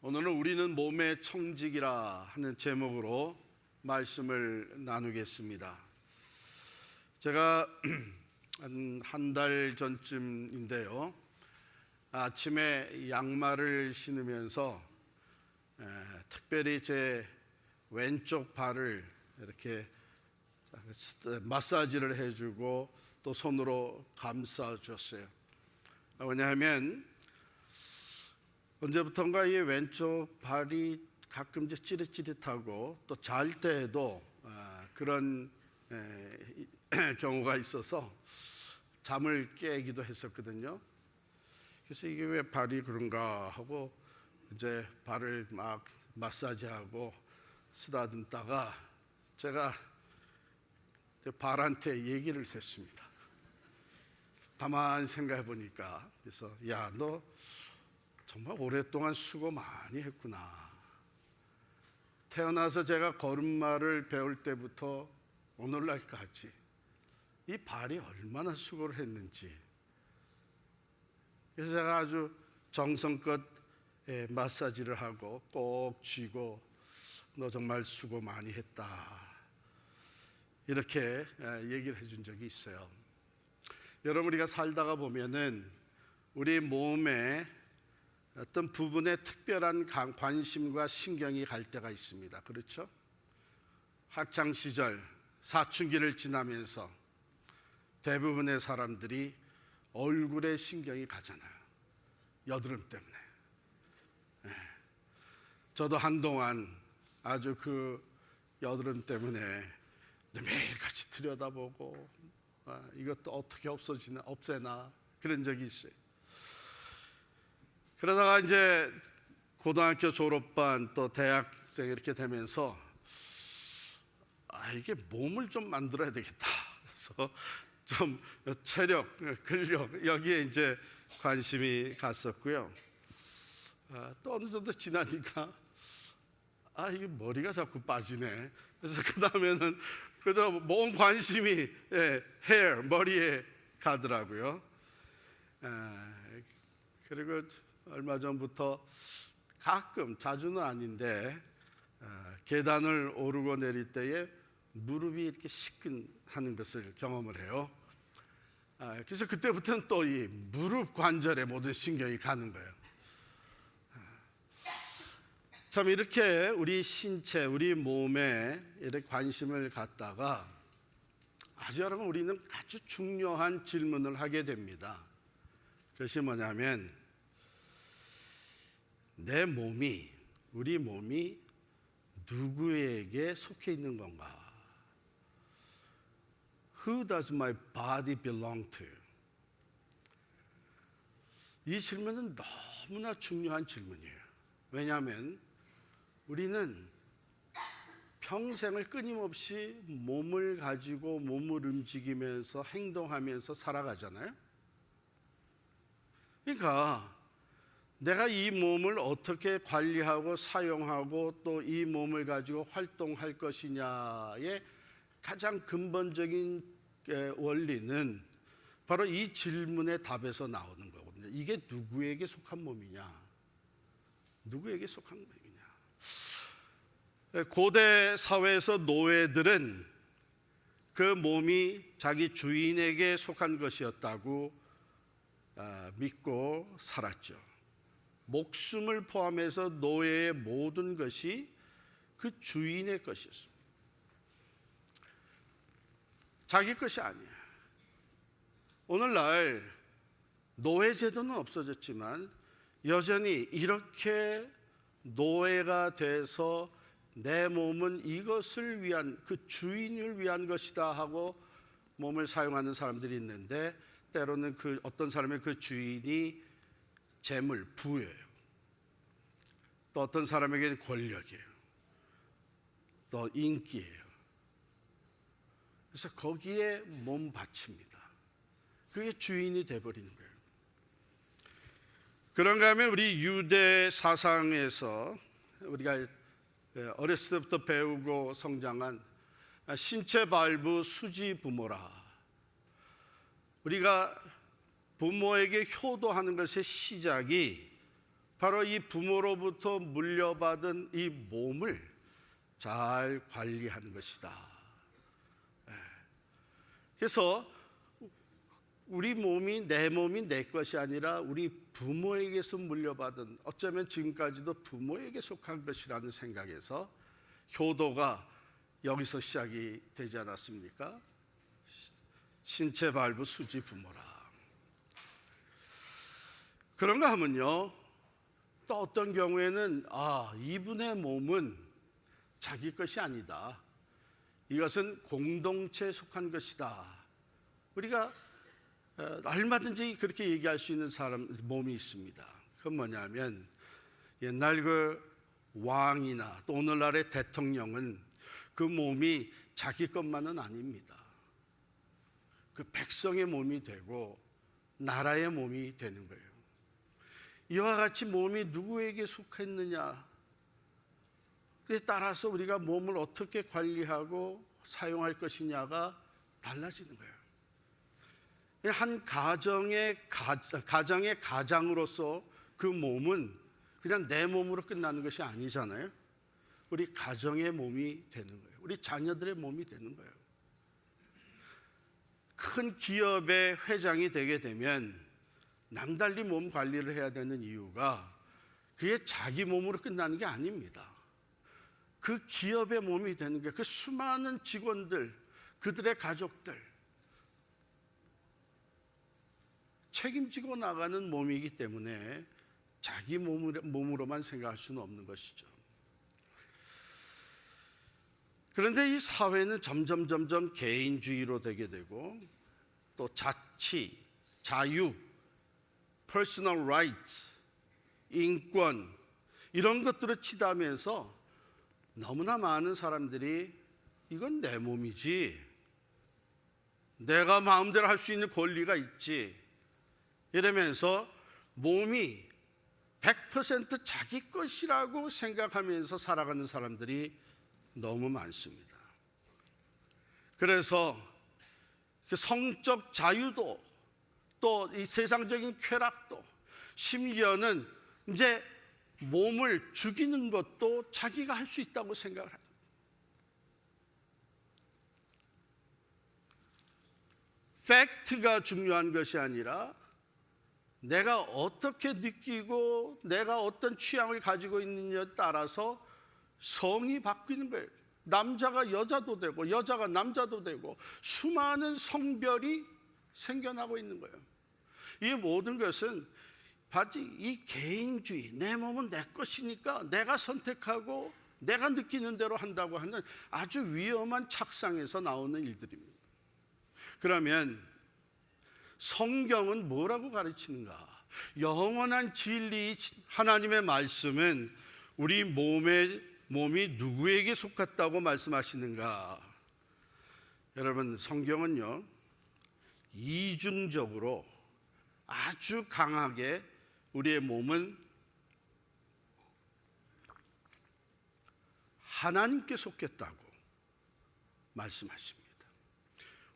오늘은 우리는 몸의 청직이라 하는 제목으로 말씀을 나누겠습니다. 제가 한 달 전쯤인데요, 아침에 양말을 신으면서 특별히 제 왼쪽 발을 이렇게 마사지를 해주고 또 손으로 감싸줬어요. 왜냐하면 언제부턴가 이 왼쪽 발이 가끔 찌릿찌릿하고 또 잘 때에도 그런 경우가 있어서 잠을 깨기도 했었거든요. 그래서 이게 왜 발이 그런가 하고 이제 발을 막 마사지하고 쓰다듬다가 제가 발한테 얘기를 했습니다. 가만히 생각해 보니까, 그래서 야, 너 정말 오랫동안 수고 많이 했구나. 태어나서 제가 걸음마를 배울 때부터 오늘날까지 이 발이 얼마나 수고를 했는지. 그래서 제가 아주 정성껏 마사지를 하고 꼭 쥐고 너 정말 수고 많이 했다, 이렇게 얘기를 해준 적이 있어요. 여러분, 우리가 살다가 보면은 우리 몸에 어떤 부분에 특별한 관심과 신경이 갈 때가 있습니다. 그렇죠? 학창시절 사춘기를 지나면서 대부분의 사람들이 얼굴에 신경이 가잖아요. 여드름 때문에. 저도 한동안 아주 그 여드름 때문에 매일같이 들여다보고 이것도 어떻게 없애나 그런 적이 있어요. 그러다가 이제 고등학교 졸업반 또 대학생 이렇게 되면서 이게 몸을 좀 만들어야 되겠다. 그래서 좀 체력, 근력 여기에 이제 관심이 갔었고요. 또 어느 정도 지나니까 이게 머리가 자꾸 빠지네. 그래서 그 다음에는 그저 몸 관심이 hair, 머리에 가더라고요. 그리고 얼마 전부터 가끔, 자주는 아닌데 계단을 오르고 내릴 때에 무릎이 이렇게 시큰하는 것을 경험을 해요. 그래서 그때부터는 또 이 무릎 관절에 모든 신경이 가는 거예요. 참 이렇게 우리 신체, 우리 몸에 이렇게 관심을 갖다가 아주 여러분, 우리는 아주 중요한 질문을 하게 됩니다. 그것이 뭐냐면 내 몸이, 우리 몸이 누구에게 속해 있는 건가? Who does my body belong to? 이 질문은 너무나 중요한 질문이에요. 왜냐하면 우리는 평생을 끊임없이 몸을 가지고 몸을 움직이면서 행동하면서 살아가잖아요. 그러니까 내가 이 몸을 어떻게 관리하고 사용하고 또 이 몸을 가지고 활동할 것이냐의 가장 근본적인 원리는 바로 이 질문의 답에서 나오는 거거든요. 이게 누구에게 속한 몸이냐? 누구에게 속한 몸이냐? 고대 사회에서 노예들은 그 몸이 자기 주인에게 속한 것이었다고 믿고 살았죠. 목숨을 포함해서 노예의 모든 것이 그 주인의 것이었습니다. 자기 것이 아니에요. 오늘날 노예제도는 없어졌지만 여전히 이렇게 노예가 돼서 내 몸은 이것을 위한, 그 주인을 위한 것이다 하고 몸을 사용하는 사람들이 있는데, 때로는 어떤 사람의 그 주인이 재물, 부예요. 또 어떤 사람에게는 권력이에요. 또 인기예요. 그래서 거기에 몸 바칩니다. 그게 주인이 돼버리는 거예요. 그런가 하면 우리 유대 사상에서 우리가 어렸을 때부터 배우고 성장한 신체 발부 수지 부모라. 우리가 부모에게 효도하는 것의 시작이 바로 이 부모로부터 물려받은 이 몸을 잘 관리하는 것이다. 그래서 우리 몸이 내 것이 아니라 우리 부모에게서 물려받은, 어쩌면 지금까지도 부모에게 속한 것이라는 생각에서 효도가 여기서 시작이 되지 않았습니까? 신체 발부 수지 부모라. 그런가 하면요, 또 어떤 경우에는 이분의 몸은 자기 것이 아니다, 이것은 공동체에 속한 것이다. 우리가 얼마든지 그렇게 얘기할 수 있는 몸이 있습니다. 그건 뭐냐면, 옛날 그 왕이나 또 오늘날의 대통령은 그 몸이 자기 것만은 아닙니다. 그 백성의 몸이 되고 나라의 몸이 되는 거예요. 이와 같이 몸이 누구에게 속했느냐, 그에 따라서 우리가 몸을 어떻게 관리하고 사용할 것이냐가 달라지는 거예요. 한 가정의 가장으로서 그 몸은 그냥 내 몸으로 끝나는 것이 아니잖아요. 우리 가정의 몸이 되는 거예요. 우리 자녀들의 몸이 되는 거예요. 큰 기업의 회장이 되게 되면 남달리 몸 관리를 해야 되는 이유가 그게 자기 몸으로 끝나는 게 아닙니다. 그 기업의 몸이 되는 게 그 수많은 직원들, 그들의 가족들 책임지고 나가는 몸이기 때문에 자기 몸으로만 생각할 수는 없는 것이죠. 그런데 이 사회는 점점 개인주의로 되게 되고, 또 자치, 자유, personal rights, 인권, 이런 것들을 치닫으면서 너무나 많은 사람들이 이건 내 몸이지, 내가 마음대로 할 수 있는 권리가 있지, 이러면서 몸이 100% 자기 것이라고 생각하면서 살아가는 사람들이 너무 많습니다. 그래서 그 성적 자유도, 또 이 세상적인 쾌락도, 심지어는 이제 몸을 죽이는 것도 자기가 할 수 있다고 생각을 합니다. 팩트가 중요한 것이 아니라 내가 어떻게 느끼고 내가 어떤 취향을 가지고 있느냐에 따라서 성이 바뀌는 거예요. 남자가 여자도 되고 여자가 남자도 되고 수많은 성별이 생겨나고 있는 거예요. 이 모든 것은 바지 이 개인주의, 내 몸은 내 것이니까 내가 선택하고 내가 느끼는 대로 한다고 하는 아주 위험한 착상에서 나오는 일들입니다. 그러면 성경은 뭐라고 가르치는가? 영원한 진리, 하나님의 말씀은 우리 몸이 누구에게 속았다고 말씀하시는가? 여러분, 성경은요, 이중적으로 아주 강하게 우리의 몸은 하나님께 속했다고 말씀하십니다.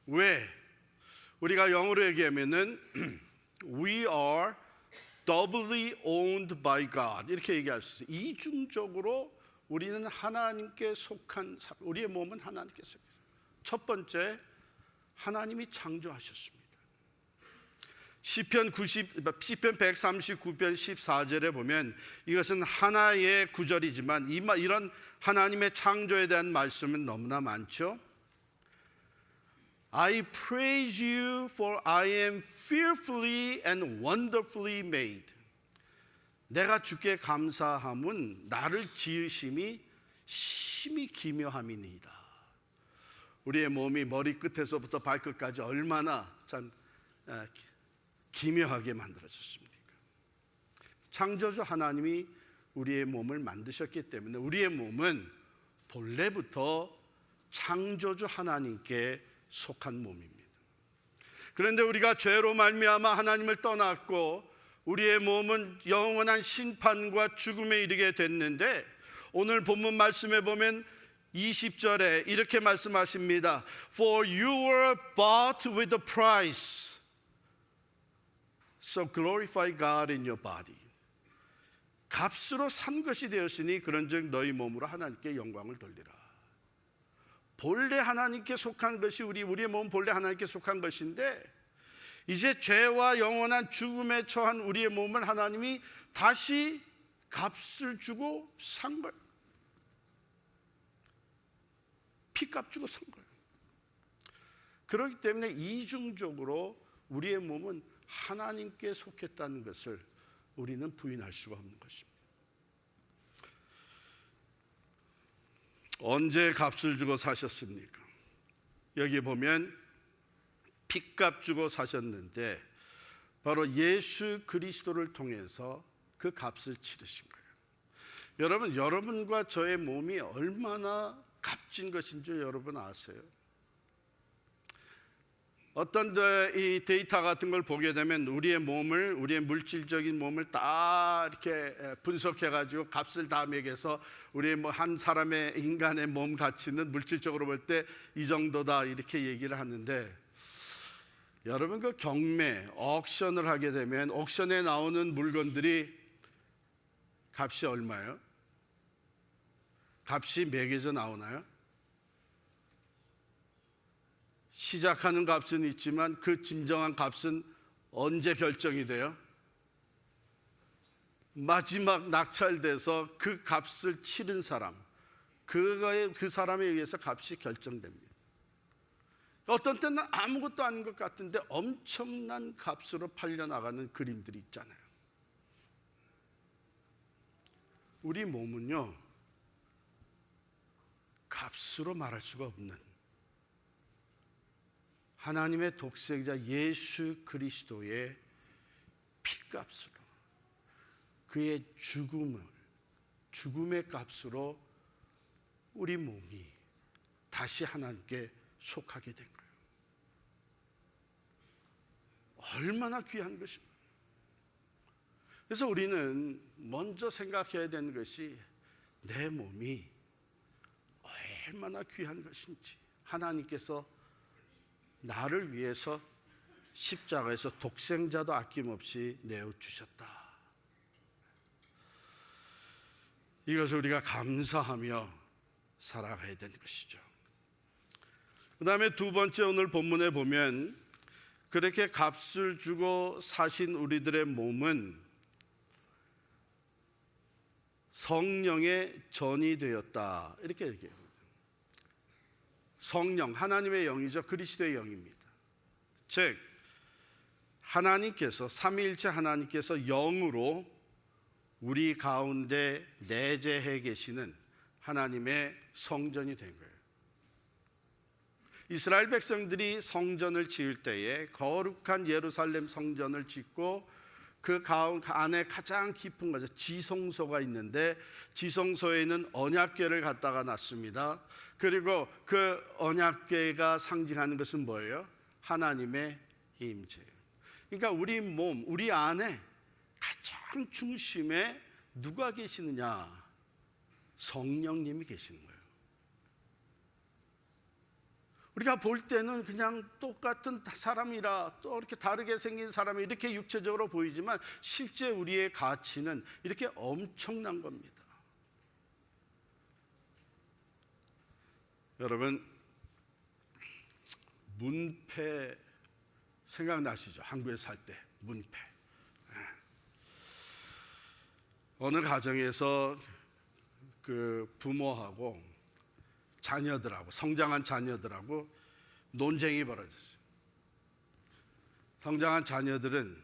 왜? 우리가 영어로 얘기하면은 We are doubly owned by God, 이렇게 얘기할 수 있어요. 이중적으로 우리는 하나님께 속한, 우리의 몸은 하나님께 속해요. 첫 번째, 하나님이 창조하셨습니다. 시편 139편 14절에 보면 이것은 하나의 구절이지만 이런 하나님의 창조에 대한 말씀은 너무나 많죠. I praise you for I am fearfully and wonderfully made. 내가 주께 감사함은 나를 지으심이 심히 기묘함이니이다. 우리의 몸이 머리끝에서부터 발끝까지 얼마나 참 기묘하게 만들어졌습니까? 창조주 하나님이 우리의 몸을 만드셨기 때문에 우리의 몸은 본래부터 창조주 하나님께 속한 몸입니다. 그런데 우리가 죄로 말미암아 하나님을 떠났고 우리의 몸은 영원한 심판과 죽음에 이르게 됐는데, 오늘 본문 말씀에 보면 20절에 이렇게 말씀하십니다. For you were bought with a price, so glorify God in your body. 값으로 산 것이 되었으니 그런즉 너희 몸으로 하나님께 영광을 돌리라. 본래 하나님께 속한 것이 우리의 몸은 본래 하나님께 속한 것인데 이제 죄와 영원한 죽음에 처한 우리의 몸을 하나님이 다시 값을 주고 산 거예요. 피값 주고 산 거예요. 그렇기 때문에 이중적으로 우리의 몸은 하나님께 속했다는 것을 우리는 부인할 수가 없는 것입니다. 언제 값을 주고 사셨습니까? 여기 보면 피값 주고 사셨는데 바로 예수 그리스도를 통해서 그 값을 치르신 거예요. 여러분, 여러분과 저의 몸이 얼마나 값진 것인 줄 여러분 아세요? 어떤 이 데이터 같은 걸 보게 되면 우리의 물질적인 몸을 다 이렇게 분석해 가지고 값을 다 매겨서 우리의 한 사람의 인간의 몸 가치는 물질적으로 볼 때 이 정도다 이렇게 얘기를 하는데, 여러분 그 경매, 옥션을 하게 되면 옥션에 나오는 물건들이 값이 얼마예요? 값이 매겨져 나오나요? 시작하는 값은 있지만 그 진정한 값은 언제 결정이 돼요? 마지막 낙찰돼서 그 값을 치른 사람, 그 사람에 의해서 값이 결정됩니다. 어떤 때는 아무것도 아닌 것 같은데 엄청난 값으로 팔려나가는 그림들이 있잖아요. 우리 몸은요, 값으로 말할 수가 없는 하나님의 독생자 예수 그리스도의 피값으로, 그의 죽음의 값으로 우리 몸이 다시 하나님께 속하게 된 거예요. 얼마나 귀한 것입니까? 그래서 우리는 먼저 생각해야 되는 것이 내 몸이 얼마나 귀한 것인지, 하나님께서 나를 위해서 십자가에서 독생자도 아낌없이 내어주셨다. 이것을 우리가 감사하며 살아가야 되는 것이죠. 그 다음에 두 번째, 오늘 본문에 보면 그렇게 값을 주고 사신 우리들의 몸은 성령의 전이 되었다, 이렇게 얘기해요. 성령, 하나님의 영이죠. 그리스도의 영입니다. 즉 하나님께서, 삼위일체 하나님께서 영으로 우리 가운데 내재해 계시는 하나님의 성전이 된 거예요. 이스라엘 백성들이 성전을 지을 때에 거룩한 예루살렘 성전을 짓고 그 안에 가장 깊은 곳에 지성소가 있는데, 지성소에는 언약궤를 갖다가 놨습니다. 그리고 그 언약궤가 상징하는 것은 뭐예요? 하나님의 임재. 그러니까 우리 몸, 우리 안에 가장 중심에 누가 계시느냐? 성령님이 계시는 거예요. 우리가 볼 때는 그냥 똑같은 사람이라, 또 이렇게 다르게 생긴 사람이 이렇게 육체적으로 보이지만 실제 우리의 가치는 이렇게 엄청난 겁니다. 여러분, 문패 생각나시죠? 한국에 살 때 문패. 어느 가정에서 그 부모하고 자녀들하고, 성장한 자녀들하고 논쟁이 벌어졌어요. 성장한 자녀들은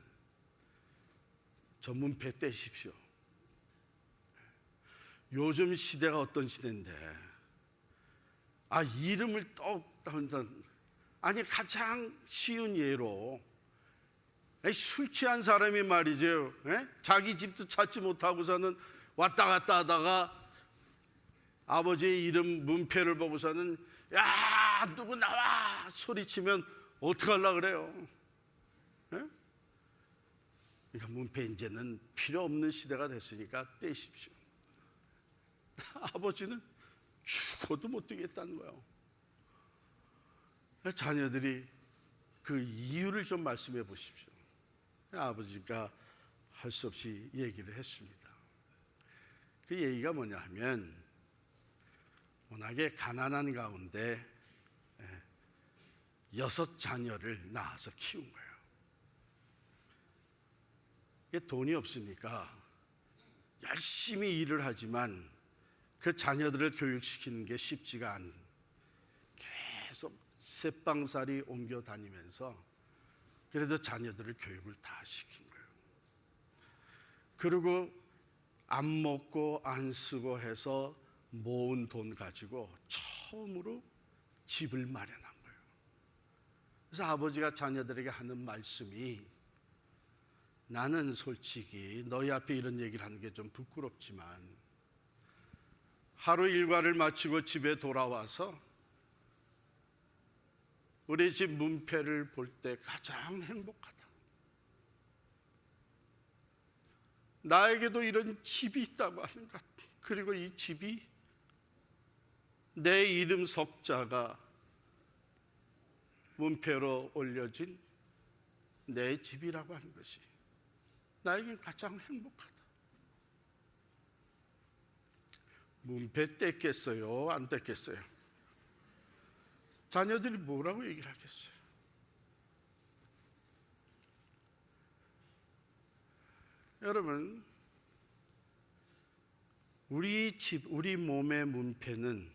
저 문패 떼십시오. 요즘 시대가 어떤 시대인데, 이름을 아니 가장 쉬운 예로, 술 취한 사람이 말이죠, 자기 집도 찾지 못하고서는 왔다 갔다 하다가 아버지의 이름 문패를 보고서는 야 누구 나와 소리치면 어떡하려고 그래요? 그러니까 문패 이제는 필요 없는 시대가 됐으니까 떼십시오. 아버지는 죽어도 못 뛰겠다는 거예요. 자녀들이 그 이유를 좀 말씀해 보십시오. 아버지가 할 수 없이 얘기를 했습니다. 그 얘기가 뭐냐 하면 워낙에 가난한 가운데 6 자녀를 낳아서 키운 거예요. 이게 돈이 없으니까 열심히 일을 하지만 그 자녀들을 교육시키는 게 쉽지가 않은, 계속 새빵살이 옮겨 다니면서 그래도 자녀들을 교육을 다 시킨 거예요. 그리고 안 먹고 안 쓰고 해서 모은 돈 가지고 처음으로 집을 마련한 거예요. 그래서 아버지가 자녀들에게 하는 말씀이, 나는 솔직히 너희 앞에 이런 얘기를 하는 게 좀 부끄럽지만 하루 일과를 마치고 집에 돌아와서 우리 집 문패를 볼 때 가장 행복하다. 나에게도 이런 집이 있다고 하는 것. 그리고 이 집이 내 이름 석자가 문패로 올려진 내 집이라고 하는 것이 나에겐 가장 행복하다. 문패 뗐겠어요? 안 뗐겠어요? 자녀들이 뭐라고 얘기를 하겠어요? 여러분, 우리 집, 우리 몸의 문패는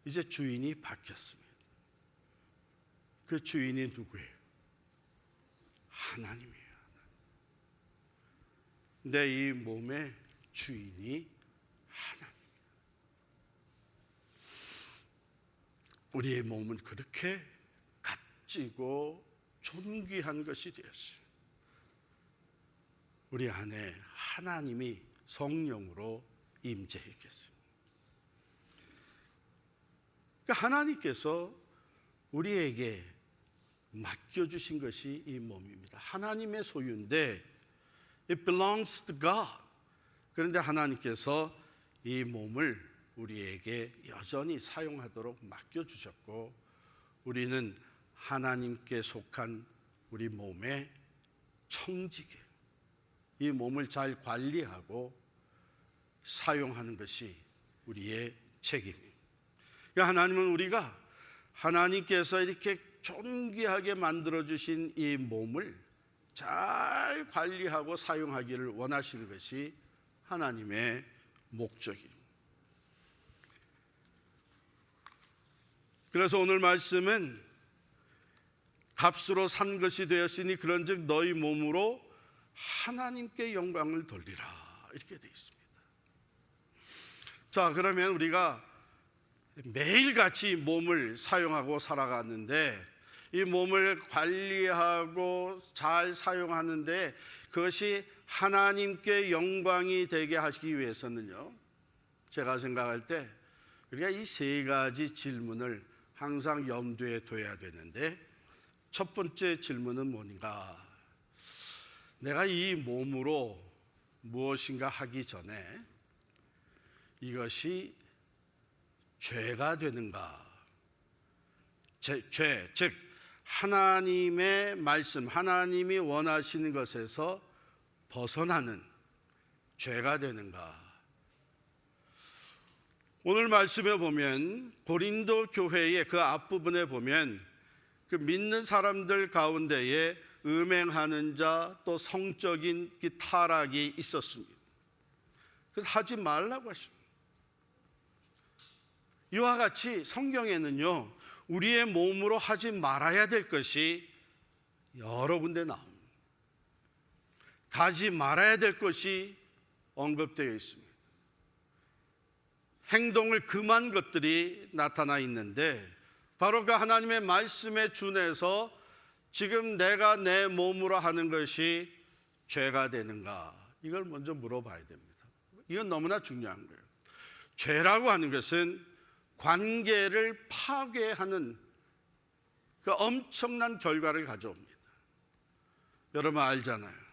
이제 주인이 바뀌었습니다. 그 주인이 누구예요? 하나님이에요. 내 이 몸의 주인이 하나님. 우리의 몸은 그렇게 값지고 존귀한 것이 되었어요. 우리 안에 하나님이 성령으로 임재해 계세요. 그러니까 하나님께서 우리에게 맡겨주신 것이 이 몸입니다. 하나님의 소유인데 It belongs to God. 그런데 하나님께서 이 몸을 우리에게 여전히 사용하도록 맡겨주셨고, 우리는 하나님께 속한 우리 몸의 청지기, 이 몸을 잘 관리하고 사용하는 것이 우리의 책임입니다. 그러니까 하나님은 우리가 하나님께서 이렇게 존귀하게 만들어주신 이 몸을 잘 관리하고 사용하기를 원하시는 것이 하나님의 목적입니다. 그래서 오늘 말씀은 값으로 산 것이 되었으니 그런즉 너희 몸으로 하나님께 영광을 돌리라, 이렇게 되어 있습니다. 자, 그러면 우리가 매일같이 몸을 사용하고 살아가는데 이 몸을 관리하고 잘 사용하는데 그것이 하나님께 영광이 되게 하시기 위해서는요, 제가 생각할 때 우리가 이 3가지 질문을 항상 염두에 둬야 되는데, 첫 번째 질문은 뭔가? 내가 이 몸으로 무엇인가 하기 전에 이것이 죄가 되는가? 죄, 즉 하나님의 말씀, 하나님이 원하시는 것에서 벗어나는 죄가 되는가? 오늘 말씀에 보면 고린도 교회의 그 앞부분에 보면 그 믿는 사람들 가운데에 음행하는 자, 또 성적인 타락이 있었습니다. 그래서 하지 말라고 하십니다. 이와 같이 성경에는요, 우리의 몸으로 하지 말아야 될 것이 여러 군데 나옵니다. 가지 말아야 될 것이 언급되어 있습니다. 행동을 금한 것들이 나타나 있는데, 바로 그 하나님의 말씀에 준해서 지금 내가 내 몸으로 하는 것이 죄가 되는가, 이걸 먼저 물어봐야 됩니다. 이건 너무나 중요한 거예요. 죄라고 하는 것은 관계를 파괴하는 그 엄청난 결과를 가져옵니다. 여러분 알잖아요.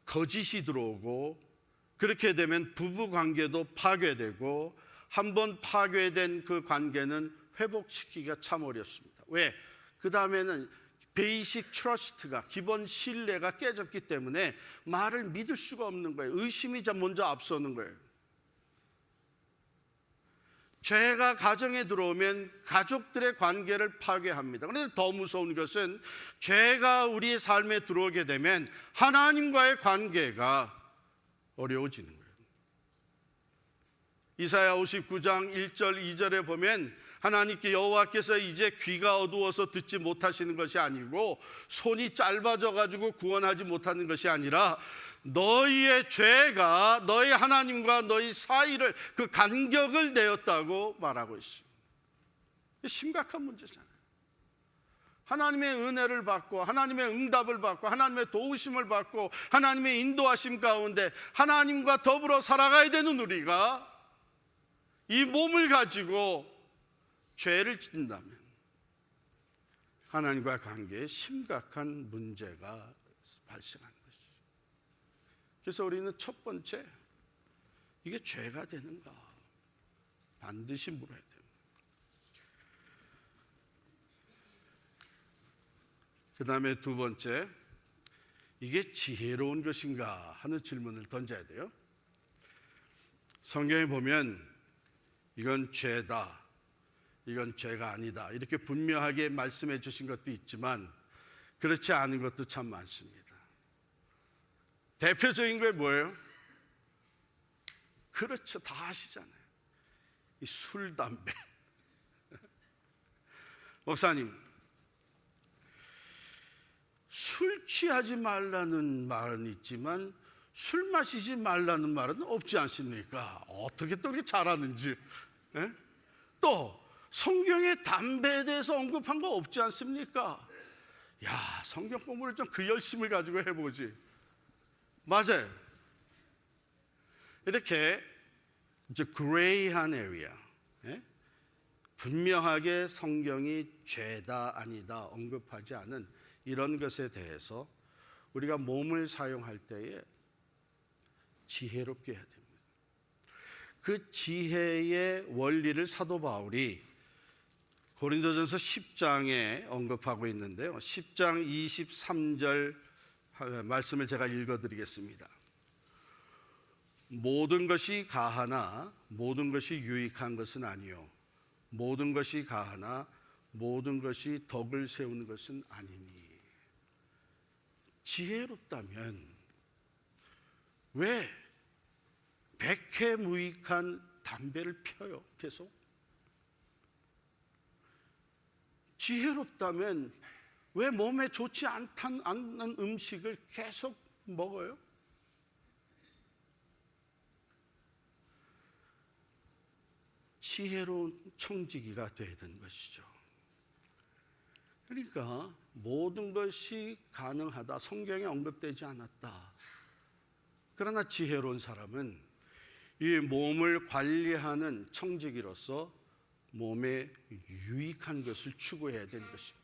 거짓이 들어오고, 그렇게 되면 부부 관계도 파괴되고, 한번 파괴된 그 관계는 회복시키기가 참 어렵습니다. 왜? 그 다음에는 베이식 트러스트가, 기본 신뢰가 깨졌기 때문에 말을 믿을 수가 없는 거예요. 의심이 먼저 앞서는 거예요. 죄가 가정에 들어오면 가족들의 관계를 파괴합니다. 그런데 더 무서운 것은 죄가 우리의 삶에 들어오게 되면 하나님과의 관계가 어려워지는 거예요. 이사야 59장 1절 2절에 보면 하나님께 여호와께서 이제 귀가 어두워서 듣지 못하시는 것이 아니고 손이 짧아져 가지고 구원하지 못하는 것이 아니라 너희의 죄가 너희 하나님과 너희 사이를 그 간격을 내었다고 말하고 있어요. 심각한 문제잖아요. 하나님의 은혜를 받고 하나님의 응답을 받고 하나님의 도우심을 받고 하나님의 인도하심 가운데 하나님과 더불어 살아가야 되는 우리가 이 몸을 가지고 죄를 짓는다면 하나님과 관계에 심각한 문제가 발생하는 것이죠. 그래서 우리는 첫 번째, 이게 죄가 되는가 반드시 물어야 돼요. 그 다음에 두 번째, 이게 지혜로운 것인가 하는 질문을 던져야 돼요. 성경에 보면 이건 죄다, 이건 죄가 아니다, 이렇게 분명하게 말씀해 주신 것도 있지만 그렇지 않은 것도 참 많습니다. 대표적인 게 뭐예요? 그렇죠, 다 아시잖아요. 이 술, 담배. 목사님, 술 취하지 말라는 말은 있지만 술 마시지 말라는 말은 없지 않습니까? 어떻게 또 그렇게 잘하는지. 예? 또 성경에 담배에 대해서 언급한 거 없지 않습니까? 야, 성경 공부를 좀 그 열심을 가지고 해보지. 맞아요. 이렇게 이제 그레이한 에리아, 예? 분명하게 성경이 죄다 아니다 언급하지 않은 이런 것에 대해서 우리가 몸을 사용할 때에 지혜롭게 해야 됩니다. 그 지혜의 원리를 사도 바울이 고린도전서 10장에 언급하고 있는데요, 10장 23절 말씀을 제가 읽어드리겠습니다. 모든 것이 가하나 모든 것이 유익한 것은 아니요, 모든 것이 가하나 모든 것이 덕을 세우는 것은 아니니. 지혜롭다면 왜 백해무익한 담배를 펴요? 계속. 지혜롭다면 왜 몸에 좋지 않는 음식을 계속 먹어요? 지혜로운 청지기가 되어야 되는 것이죠. 그러니까 모든 것이 가능하다, 성경에 언급되지 않았다. 그러나 지혜로운 사람은 이 몸을 관리하는 청지기로서 몸에 유익한 것을 추구해야 되는 것입니다.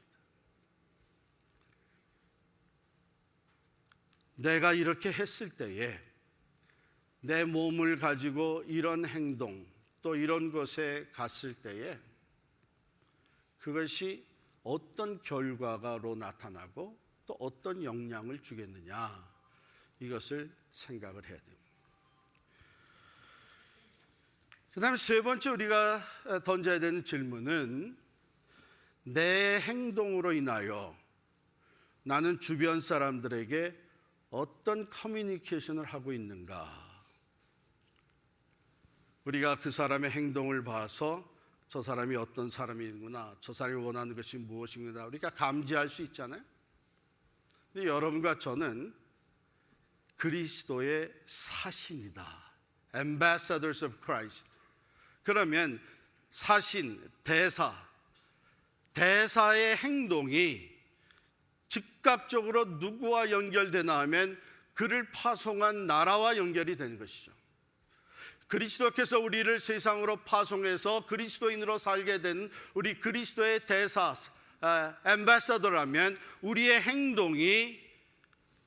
내가 이렇게 했을 때에 내 몸을 가지고 이런 행동 또 이런 것에 갔을 때에 그것이 어떤 결과가로 나타나고 또 어떤 영향을 주겠느냐, 이것을 생각을 해야 됩니다. 그 다음에 세 번째 우리가 던져야 되는 질문은 내 행동으로 인하여 나는 주변 사람들에게 어떤 커뮤니케이션을 하고 있는가. 우리가 그 사람의 행동을 봐서 저 사람이 어떤 사람이구나, 저 사람이 원하는 것이 무엇인가 우리가 감지할 수 있잖아요. 근데 여러분과 저는 그리스도의 사신이다, Ambassadors of Christ. 그러면 사신, 대사의 행동이 즉각적으로 누구와 연결되나 하면 그를 파송한 나라와 연결이 되는 것이죠. 그리스도께서 우리를 세상으로 파송해서 그리스도인으로 살게 된 우리 그리스도의 대사, 앰바사더라면 우리의 행동이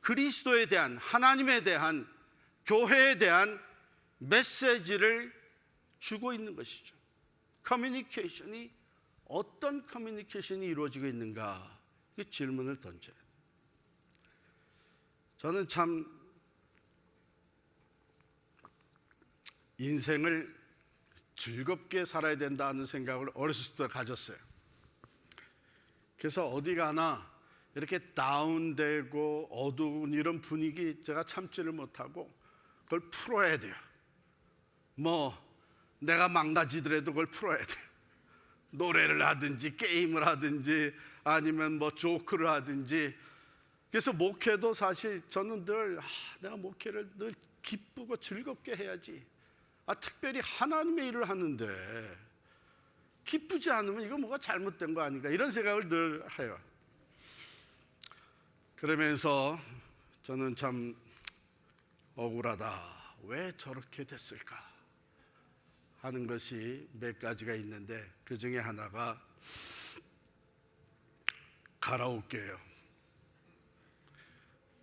그리스도에 대한, 하나님에 대한, 교회에 대한 메시지를 주고 있는 것이죠. 커뮤니케이션이 어떤 커뮤니케이션이 이루어지고 있는가, 이 질문을 던져요. 저는 참 인생을 즐겁게 살아야 된다는 생각을 어렸을 때 가졌어요. 그래서 어디 가나 이렇게 다운되고 어두운 이런 분위기 제가 참지를 못하고 그걸 풀어야 돼요. 뭐 내가 망가지더라도 그걸 풀어야 돼요. 노래를 하든지 게임을 하든지 아니면 뭐 조크를 하든지. 그래서 목회도 사실 저는 늘 내가 목회를 늘 기쁘고 즐겁게 해야지. 특별히 하나님의 일을 하는데 기쁘지 않으면 이거 뭐가 잘못된 거 아닌가 이런 생각을 늘 해요. 그러면서 저는 참 억울하다. 왜 저렇게 됐을까 하는 것이 몇 가지가 있는데 그 중에 하나가 가라오케예요.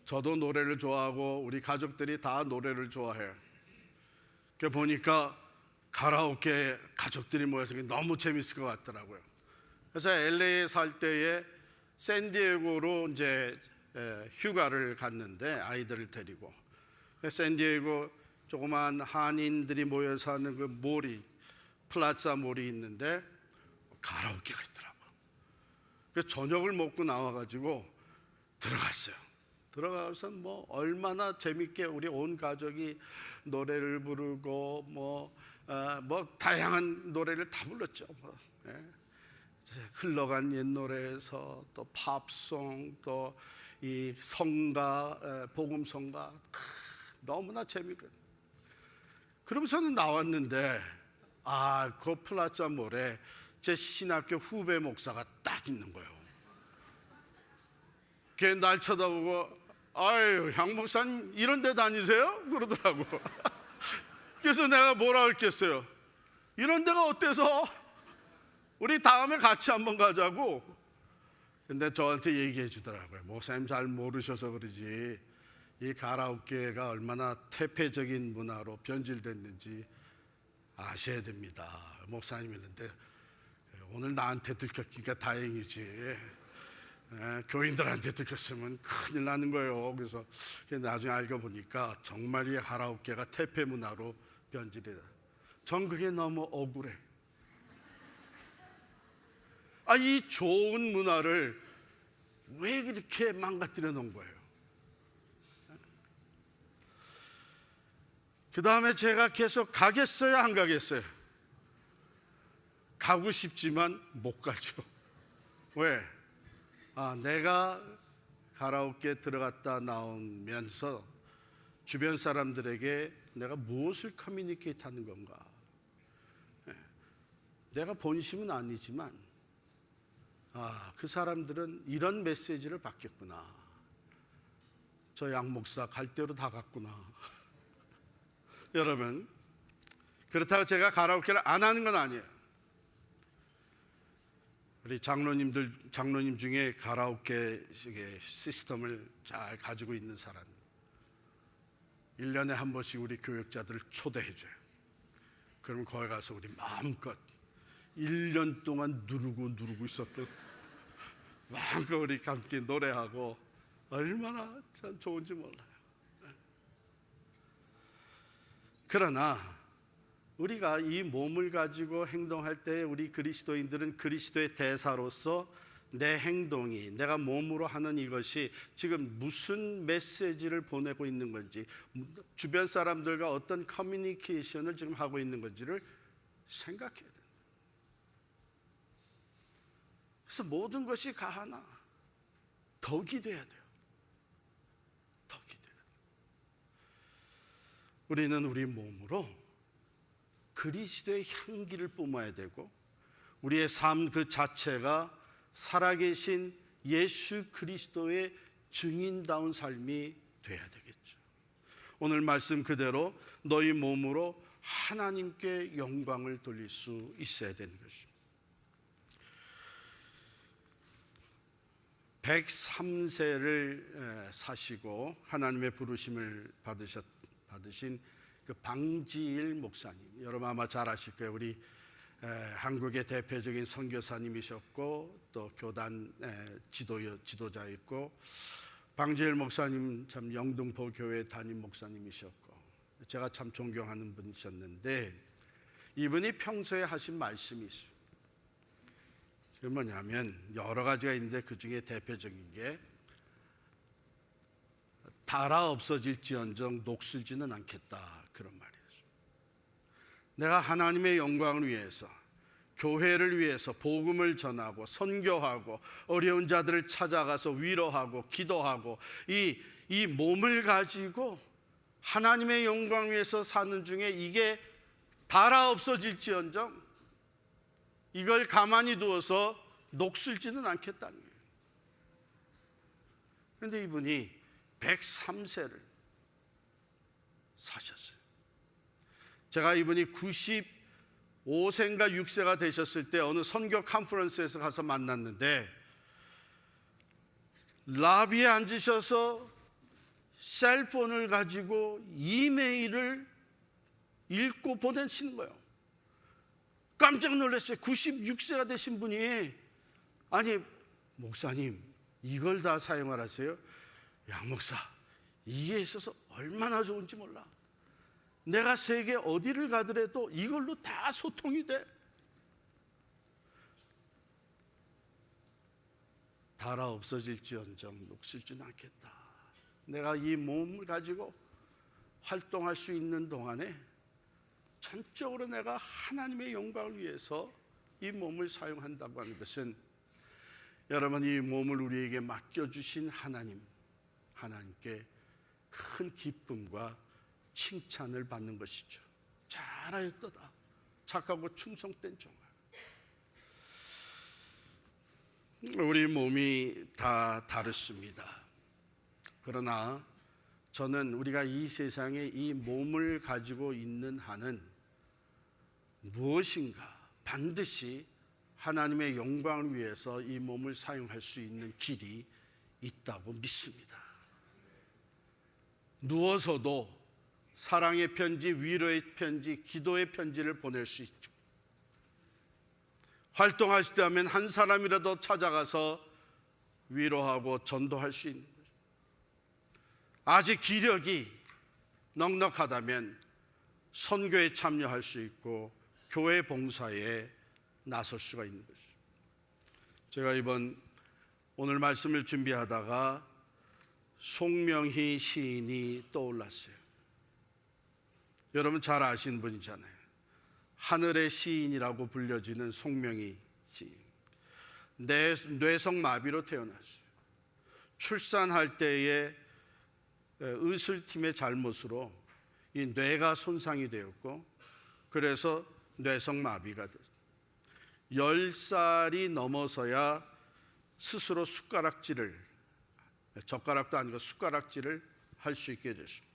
저도 노래를 좋아하고 우리 가족들이 다 노래를 좋아해요. 그 보니까 가라오케 가족들이 모여서 너무 재밌을 것 같더라고요. 그래서 LA에 살 때에 샌디에고로 이제 휴가를 갔는데 아이들을 데리고 샌디에고 조그만 한인들이 모여 사는 그 몰이 플라자 몰이 있는데 가라오케가 있더라고요. 그래서 저녁을 먹고 나와가지고 들어갔어요. 들어가서 뭐 얼마나 재밌게 우리 온 가족이 노래를 부르고 뭐 다양한 노래를 다 불렀죠. 흘러간 옛 노래에서 또 팝송 또 이 성가 복음성가 너무나 재밌거든요. 그러면서는 나왔는데 그 플라자 몰에 제 신학교 후배 목사가 딱 있는 거예요. 걔 날 쳐다보고 아유 향 목사님 이런 데 다니세요? 그러더라고. 그래서 내가 뭐라 했겠어요. 이런 데가 어때서 우리 다음에 같이 한번 가자고. 근데 저한테 얘기해 주더라고요. 목사님 잘 모르셔서 그러지 이 가라오케가 얼마나 태폐적인 문화로 변질됐는지 아셔야 됩니다. 목사님 이랬는데 오늘 나한테 들켰으니까 다행이지. 교인들한테 들켰으면 큰일 나는 거예요. 그래서 나중에 알고 보니까 정말 이 가라오케가 태폐 문화로 변질이다. 전 그게 너무 억울해. 이 좋은 문화를 왜 이렇게 망가뜨려 놓은 거예요? 그 다음에 제가 계속 가겠어요, 안 가겠어요? 가고 싶지만 못 가죠. 왜? 내가 가라오케 들어갔다 나오면서 주변 사람들에게 내가 무엇을 커뮤니케이트 하는 건가? 내가 본심은 아니지만 그 사람들은 이런 메시지를 받겠구나. 저 양 목사 갈 대로 다 갔구나. 여러분, 그렇다고 제가 가라오케를 안 하는 건 아니에요. 우리 장로님 중에 가라오케 시스템을 잘 가지고 있는 사람 1년에 한 번씩 우리 교역자들을 초대해 줘요. 그럼 거기 가서 우리 마음껏 1년 동안 누르고 있었던 마음껏 우리 함께 노래하고 얼마나 참 좋은지 몰라요. 그러나 우리가 이 몸을 가지고 행동할 때 우리 그리스도인들은 그리스도의 대사로서 내 행동이 내가 몸으로 하는 이것이 지금 무슨 메시지를 보내고 있는 건지 주변 사람들과 어떤 커뮤니케이션을 지금 하고 있는 건지를 생각해야 돼요. 그래서 모든 것이 가하나 덕이 돼야 돼요. 덕이 돼야 돼요. 우리는 우리 몸으로 그리스도의 향기를 뿜어야 되고 우리의 삶 그 자체가 살아계신 예수 그리스도의 증인다운 삶이 돼야 되겠죠. 오늘 말씀 그대로 너희 몸으로 하나님께 영광을 돌릴 수 있어야 되는 것입니다. 103세를 사시고 하나님의 부르심을 받으신 그 방지일 목사님, 여러분 아마 잘 아실 거예요. 우리 한국의 대표적인 선교사님이셨고 또 교단 지도자였고 방재일 목사님 참 영등포 교회 담임 목사님이셨고 제가 참 존경하는 분이셨는데 이분이 평소에 하신 말씀이 있어요. 그게 뭐냐면 여러 가지가 있는데 그 중에 대표적인 게 달아 없어질지언정 녹슬지는 않겠다, 그런 말이에요. 내가 하나님의 영광을 위해서, 교회를 위해서 복음을 전하고 선교하고 어려운 자들을 찾아가서 위로하고 기도하고 이 몸을 가지고 하나님의 영광을 위해서 사는 중에 이게 달아 없어질지언정 이걸 가만히 두어서 녹슬지는 않겠다는 거예요. 그런데 이분이 103세를 사셨어요. 제가 이분이 95세인가 6세가 되셨을 때 어느 선교 컨퍼런스에서 가서 만났는데 라비에 앉으셔서 셀폰을 가지고 이메일을 읽고 보내시는 거예요. 깜짝 놀랐어요. 96세가 되신 분이 아니 목사님 이걸 다 사용하라세요? 양 목사 이게 있어서 얼마나 좋은지 몰라. 내가 세계 어디를 가더라도 이걸로 다 소통이 돼. 달아 없어질지언정 녹슬지는 않겠다. 내가 이 몸을 가지고 활동할 수 있는 동안에 전적으로 내가 하나님의 영광을 위해서 이 몸을 사용한다고 하는 것은 여러분 이 몸을 우리에게 맡겨주신 하나님께 큰 기쁨과 칭찬을 받는 것이죠. 잘하였도다 착하고 충성된 종아. 우리 몸이 다 다르습니다. 그러나 저는 우리가 이 세상에 이 몸을 가지고 있는 한은 무엇인가 반드시 하나님의 영광을 위해서 이 몸을 사용할 수 있는 길이 있다고 믿습니다. 누워서도 사랑의 편지, 위로의 편지, 기도의 편지를 보낼 수 있죠. 활동하시다면 한 사람이라도 찾아가서 위로하고 전도할 수 있는 거죠. 아직 기력이 넉넉하다면 선교에 참여할 수 있고 교회 봉사에 나설 수가 있는 거죠. 제가 오늘 말씀을 준비하다가 송명희 시인이 떠올랐어요. 여러분 잘 아시는 분이잖아요. 하늘의 시인이라고 불려지는 송명희 시인. 뇌성마비로 태어났어요. 출산할 때에 의술팀의 잘못으로 이 뇌가 손상이 되었고 그래서 뇌성마비가 됐어요. 10살이 넘어서야 스스로 젓가락도 아니고 숟가락질을 할 수 있게 됐습니다.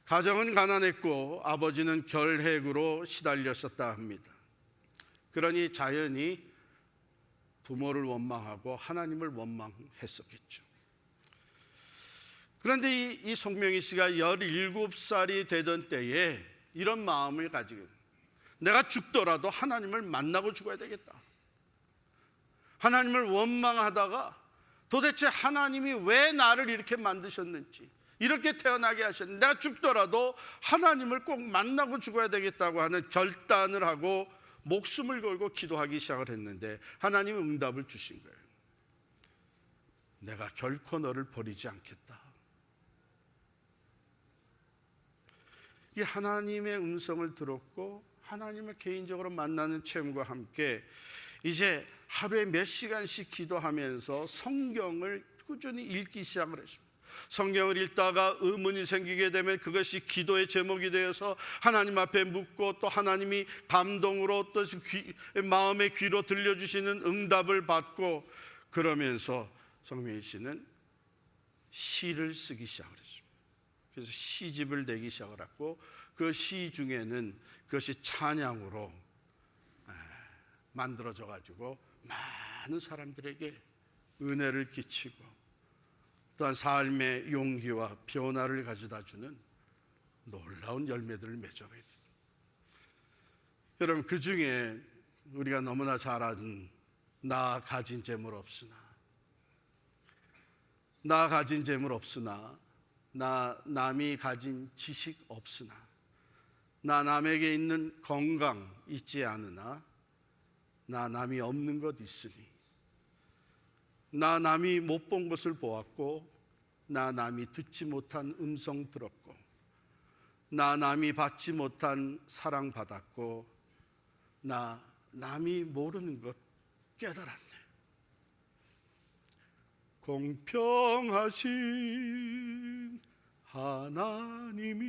가정은 가난했고 아버지는 결핵으로 시달렸었다 합니다. 그러니 자연히 부모를 원망하고 하나님을 원망했었겠죠. 그런데 이 송명희 씨가 17살이 되던 때에 이런 마음을 가지고 내가 죽더라도 하나님을 만나고 죽어야 되겠다. 하나님을 원망하다가 도대체 하나님이 왜 나를 이렇게 만드셨는지, 이렇게 태어나게 하셨는지, 내가 죽더라도 하나님을 꼭 만나고 죽어야 되겠다고 하는 결단을 하고 목숨을 걸고 기도하기 시작을 했는데 하나님은 응답을 주신 거예요. 내가 결코 너를 버리지 않겠다. 이 하나님의 음성을 들었고 하나님을 개인적으로 만나는 체험과 함께 이제 하루에 몇 시간씩 기도하면서 성경을 꾸준히 읽기 시작을 했습니다. 성경을 읽다가 의문이 생기게 되면 그것이 기도의 제목이 되어서 하나님 앞에 묻고 또 하나님이 감동으로 또 마음의 귀로 들려주시는 응답을 받고 그러면서 송명희 씨는 시를 쓰기 시작을 했습니다. 그래서 시집을 내기 시작을 했고 그 시 중에는 그것이 찬양으로 만들어져 가지고 많은 사람들에게 은혜를 끼치고 또한 삶의 용기와 변화를 가져다 주는 놀라운 열매들을 맺어가야 됩니다. 여러분, 그 중에 우리가 너무나 잘 아는 나 가진 재물 없으나, 나 가진 재물 없으나, 나 남이 가진 지식 없으나, 나 남에게 있는 건강 있지 않으나, 나 남이 없는 것 있으니, 나 남이 못 본 것을 보았고, 나 남이 듣지 못한 음성 들었고, 나 남이 받지 못한 사랑 받았고, 나 남이 모르는 것 깨달았네. 공평하신 하나님이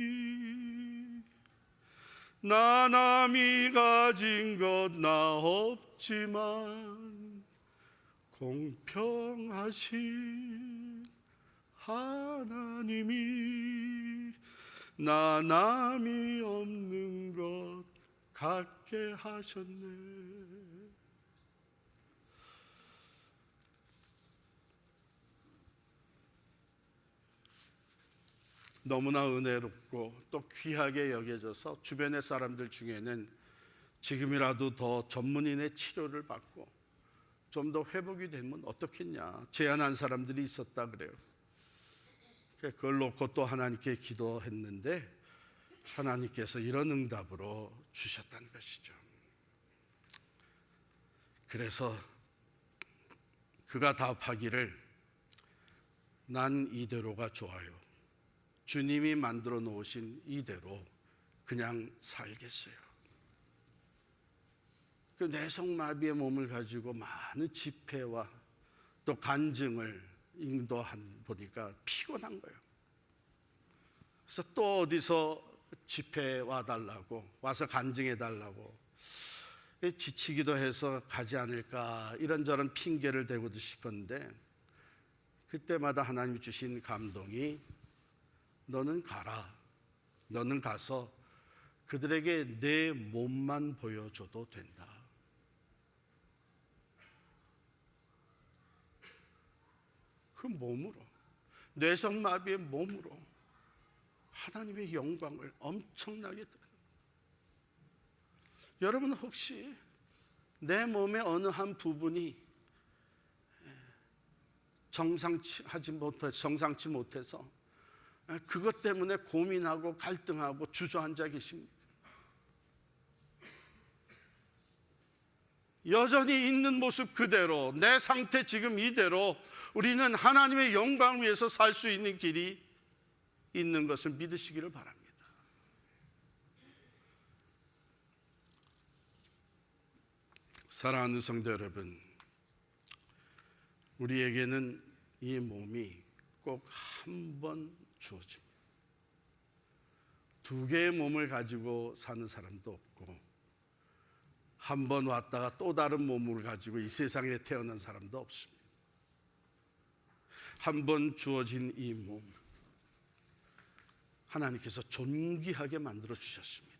나 남이 가진 것 나 없지만 공평하신 하나님이 나 남이 없는 것 갖게 하셨네. 너무나 은혜롭고 또 귀하게 여겨져서 주변의 사람들 중에는 지금이라도 더 전문인의 치료를 받고 좀 더 회복이 되면 어떻겠냐 제안한 사람들이 있었다 그래요. 그걸 놓고 또 하나님께 기도했는데 하나님께서 이런 응답으로 주셨다는 것이죠. 그래서 그가 답하기를 난 이대로가 좋아요. 주님이 만들어 놓으신 이대로 그냥 살겠어요. 그 뇌성마비의 몸을 가지고 많은 집회와 또 간증을 인도한 보니까 피곤한 거예요. 그래서 또 어디서 집회 와달라고 와서 간증해 달라고 지치기도 해서 가지 않을까 이런저런 핑계를 대고도 싶었는데 그때마다 하나님이 주신 감동이 너는 가라. 너는 가서 그들에게 내 몸만 보여줘도 된다. 그 몸으로, 뇌성마비의 몸으로 하나님의 영광을 엄청나게 드러내는. 여러분 혹시 내 몸의 어느 한 부분이 정상치 못해서 그것 때문에 고민하고 갈등하고 주저앉아 계십니까? 여전히 있는 모습 그대로 내 상태 지금 이대로 우리는 하나님의 영광을 위해서 살 수 있는 길이 있는 것을 믿으시기를 바랍니다. 사랑하는 성도 여러분, 우리에게는 이 몸이 꼭 한 번 주어집니다. 두 개의 몸을 가지고 사는 사람도 없고 한 번 왔다가 또 다른 몸을 가지고 이 세상에 태어난 사람도 없습니다. 한 번 주어진 이 몸 하나님께서 존귀하게 만들어 주셨습니다.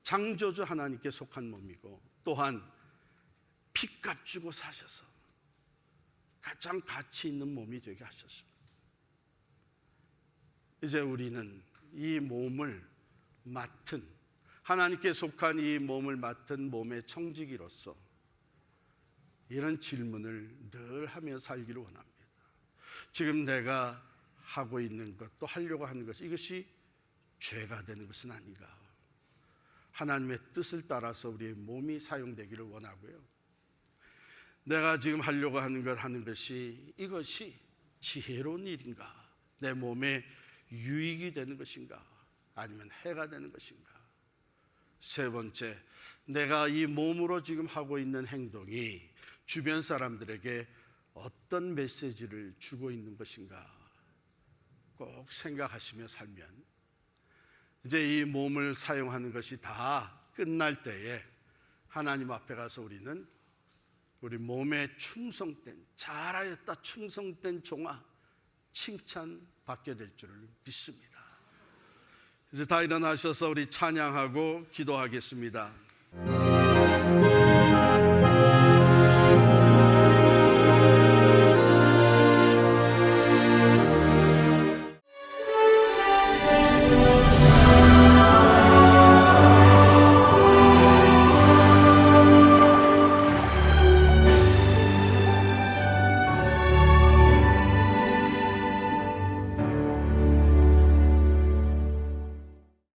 창조주 하나님께 속한 몸이고 또한 피값 주고 사셔서 가장 가치 있는 몸이 되게 하셨습니다. 이제 우리는 이 몸을 맡은 하나님께 속한 이 몸을 맡은 몸의 청지기로서 이런 질문을 늘 하며 살기를 원합니다. 지금 내가 하고 있는 것 또 하려고 하는 것 이것이 죄가 되는 것은 아닌가. 하나님의 뜻을 따라서 우리의 몸이 사용되기를 원하고요. 내가 지금 하려고 하는 것이 이것이 지혜로운 일인가, 내 몸에 유익이 되는 것인가, 아니면 해가 되는 것인가. 세 번째, 내가 이 몸으로 지금 하고 있는 행동이 주변 사람들에게 어떤 메시지를 주고 있는 것인가 꼭 생각하시며 살면 이제 이 몸을 사용하는 것이 다 끝날 때에 하나님 앞에 가서 우리는 우리 몸에 충성된, 잘하였다 충성된 종아 칭찬받게 될 줄을 믿습니다. 이제 다 일어나셔서 우리 찬양하고 기도하겠습니다.